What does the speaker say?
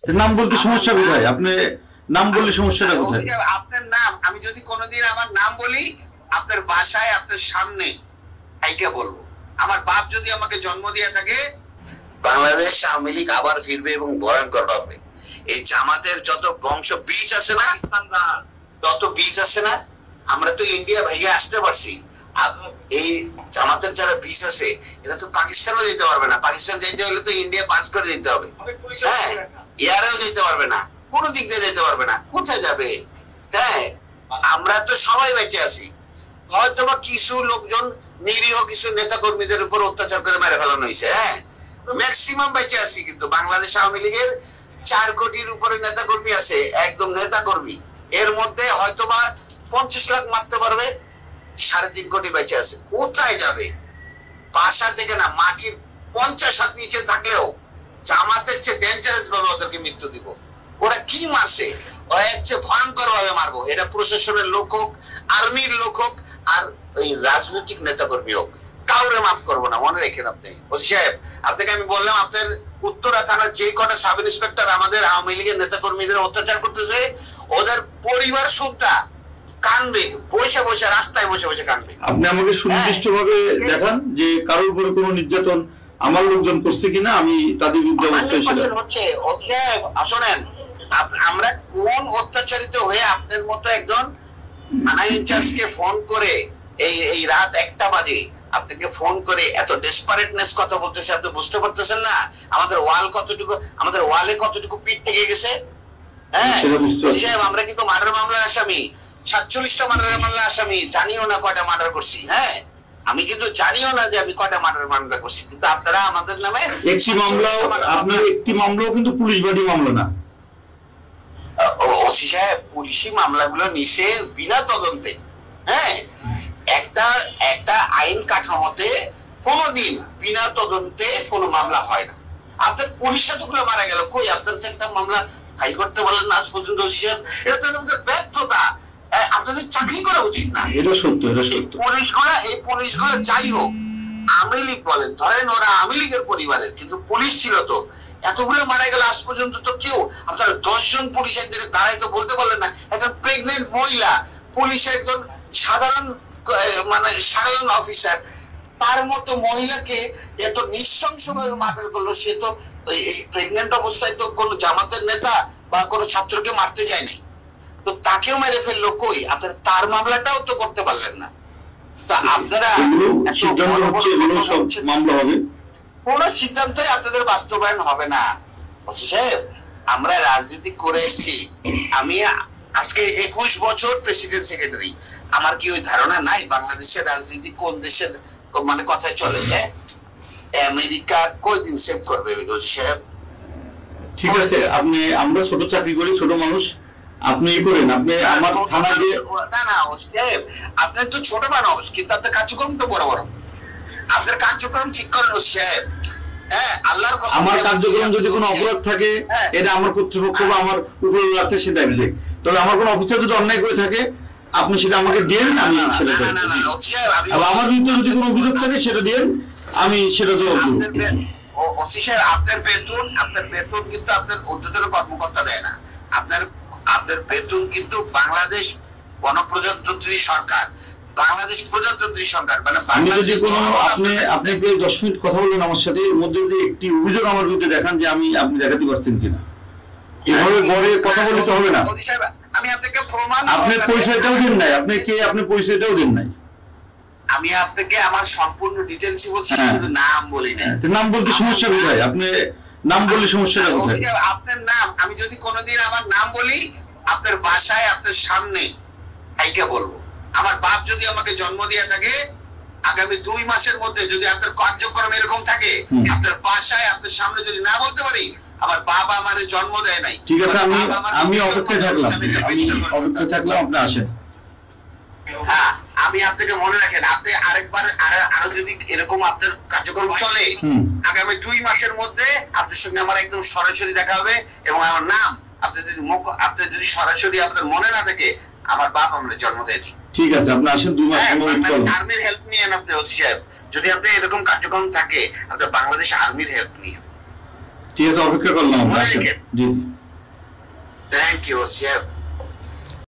নাম বলতে সমস্যা কোথায়? আপনি নাম বললে সমস্যাটা কোথায়? আপনার নাম আমি যদি কোনোদিন আমার নাম বলি, আপনার বাসায় আপনার সামনে তাইকে বলবো। আমার বাপ যদি আমাকে জন্ম দিয়ে থাকে, বাংলাদেশ আওয়ামী লীগ আবার ফিরবে এবং ভয়ঙ্কর হবে। এই জামাতের যত বংশ বীজ আছে না, তত বীজ আছে না, আমরা তো ইন্ডিয়া ভাইয়া আসতে পারছি। এই জামাতের যারা বীজ আছে এটা তো পাকিস্তানও যেতে পারবে না। পাকিস্তান যেতে হলে তো ইন্ডিয়া পাস করে দিতে হবে। হ্যাঁ, ইয়ারেও যেতে পারবে না, কোনো দিক দিয়ে যেতে পারবে না। কোথায় যাবে? হ্যাঁ, আমরা তো সবাই বেঁচে আছি। হয়তো বা কিছু লোকজন নিরীহ কিছু নেতা কর্মীদের উপর অত্যাচার করে মেরে ফেলানো হয়েছে। হ্যাঁ, ম্যাক্সিমাম বেঁচে আছি। কিন্তু বাংলাদেশ আওয়ামী লীগের 4 কোটির উপরে নেতা কর্মী আছে, একদম নেতা কর্মী। এর মধ্যে হয়তো বা 50 লাখ মারতে পারবে, 3.5 কোটি বেঁচে আছে। কোথায় যাবে? বাসা থেকে না, মাটির 50 হাত নিচে থাকলেও জামাতের চেয়ে ডেঞ্জারাস ভাবে ওদেরকে মৃত্যু দিব। ওরা কি মারছে, ওরা হচ্ছে ভয়ঙ্কর ভাবে মারবো। এটা প্রশাসনের লোক হোক, আর্মির লোক হোক, আর ওই রাজনৈতিক নেতা কর্মী হোক, কাউরে মাফ করবো না। মনে রেখেন আপনি ওসি সাহেব। আপনাকে আমি বললাম, আপনার উত্তরা থানার যে কটা সাব ইন্সপেক্টর আমাদের আওয়ামী লীগের নেতা কর্মীদের অত্যাচার করতেছে, ওদের পরিবার সুদ্ধা কানবে, বসে বসে রাস্তায় বসে বসে কানবে। আপনি আমাকে সুনির্দিষ্ট ভাবে দেখান যে কারোর উপরে কোনো নির্যাতন আমার লোকজন করছে কিনা, আমি তাদের বিরুদ্ধে অবস্থায় ছিলাম। শোনেন, আমরা কোন অত্যাচারিত হয়ে আপনার মতো একজন থানা ইনচার্জকে ফোন করে এই রাত 1টা বাজে আপনাকে ফোন করে এত ডেসপারেটনেস কথা বলতেছে, আপনি বুঝতে পারতেছেন না আমাদের ওয়ালে কতটুকু পিঠ থেকে গেছে। হ্যাঁ, আমরা কিন্তু মার্ডার মামলার আসামি, 47টা মার্ডার মামলার আসামি। জানিও না কয়টা মার্ডার করছি। হ্যাঁ, আমি কিন্তু জানিও না যে আমি কয়টা মার্ডার মামলা করছি। কিন্তু আপনারা আমাদের নামে একটি মামলা, আপনার একটি মামলাও কিন্তু পুলিশ বাদী মামলা না। ওসি সাহেব, পুলিশি মামলাগুলো নিছে বিনা তদন্তে। হ্যাঁ, একটা আইন কাঠামোতে কোনোদিন বিনা তদন্তে কোনো মামলা হয় না। আপনার পুলিশ এতগুলো মারা গেল, কই আপনার তো একটা মামলা ফাইল করতে বলেন না আজ পর্যন্ত? ওসি সাহেব, এটা তো আমাদের ব্যর্থতা। আপনাদের চাকরি করা উচিত না। এটা সত্য, এটা সত্য। এই পুলিশগুলো যাই হোক, আওয়ামী লীগ বলেন, ধরেন ওরা আওয়ামী লীগের পরিবারের, কিন্তু পুলিশ ছিল তো। এতগুলো মারা গেল, আজ পর্যন্ত তো কেউ, আপনারা 10 জন পুলিশ একদিকে দাঁড়ায় তো বলতে পারলেন না একটা প্রেগনেন্ট মহিলা পুলিশের একজন সাধারণ অফিসার, তার মতো মহিলাকে এত নৃশংস ভাবে মার্ডার করলো। সে তো এই প্রেগনেন্ট অবস্থায় তো কোনো জামাতের নেতা বা কোনো ছাত্রকে মারতে যায়নি, তো তাকেও মেরে ফেললো। কই আপনারা তার মামলাটাও তো করতে পারলেন না। তা আপনারা মামলা হবে, কোন সিদ্ধান্তই আপনাদের বাস্তবায়ন হবে না। সাহেব, আমরা রাজনীতি করে এসেছি। আমি আজকে 21 বছর প্রেসিডেন্ট সেক্রেটারি। আমার কি ওই ধারণা নাই বাংলাদেশের রাজনীতি কোন দেশের মানে কথায় চলে যায়? আমেরিকা কয়দিন সেভ করবে সাহেব? ঠিক আছে, আমরা ছোট চাকরি করি, ছোট মানুষ, আপনি করেন। আপনি আমার থানা যে না সাহেব, আপনার তো ছোট মানুষ, কিন্তু আপনার কার্যক্রম তো বড় বড়। আপনার কার্যক্রম ঠিক করেন সাহেব। হ্যাঁ, আল্লাহর কসম, আমার কার্যক্রম যদি কোনো অপরাধ থাকে, এটা আমার কর্তৃপক্ষ বা আমার উপরে আছে সে দেখবে। তবে আমার কোনো অফিসার যদি অন্যায় করে থাকে, আপনি সেটা আমাকে দেন, আমি সেটা দেব। আমার বিরুদ্ধে যদি কোনো অভিযোগ থাকে সেটা দেন, আমি সেটা জবাব দেব। আপনার বেতন কিন্তু আপনার ঊর্ধ্বতন কর্মকর্তা দেয় না। আপনার বেতন কিন্তু বাংলাদেশ গণপ্রজাতন্ত্রী সরকার, বাংলাদেশ প্রজাতন্ত্রী সরকার, মানে আমি যদি কোনো আপনি 10 মিনিট কথা বললেন আমার সাথে, এর মধ্যে যদি একটি অভিযোগ আমার বিরুদ্ধে দেখান যে আপনি দেখাতে পারছেন কিনা, এভাবে গড়ে কথা বলতে হবে না। আমি আপনাকে প্রমাণ, আপনি পরিচয়টাও দেন নাই, আপনি পরিচয়টাও দেন নাই। আমি আপনাকে আমার সম্পূর্ণ ডিটেইলস বলছি, শুধু নাম বলি না। নাম বলতে সমস্যা কোথায়? আপনি নাম বললে সমস্যাটা কোথায়? আপনার নাম আমি যদি কোনোদিন আমার নাম বলি, আপনার বাসায় আপনার সামনে তাইকে বলবো। আমার বাপ যদি আমাকে জন্ম দিয়ে থাকে, আগামী 2 মাসের মধ্যে যদি আপনার কার্যক্রম এরকম থাকে, আপনার বাসায় আপনার সামনে যদি না বলতে পারি, আমার বাবা আমার জন্ম দেয় নাই। ঠিক আছে, আমি অপেক্ষায় থাকলাম, আপনি আসেন। হ্যাঁ, আমি আপনাকে মনে রাখেন, আপনি আরেকবার আরো যদি এরকম আপনার কার্যক্রম চলে, আগামী 2 মাসের মধ্যে আপনার সঙ্গে আমার একদম সরাসরি দেখা হবে। এবং আমার নাম আপনি যদি সরাসরি আপনার মনে না থাকে, আমার বাপ আমরা জন্ম দেয়নি। ঠিক আছে, আপনি আসেন, 2 মাস আর্মির হেল্প নিয়ে আপনি ওসি সাহেব, যদি আপনি এরকম কার্যক্রম থাকে, আপনি বাংলাদেশ আর্মির হেল্প নিয়ে। ঠিক আছে, অপেক্ষা করলাম। জি জি, থ্যাংক ইউ ওসিয়ার।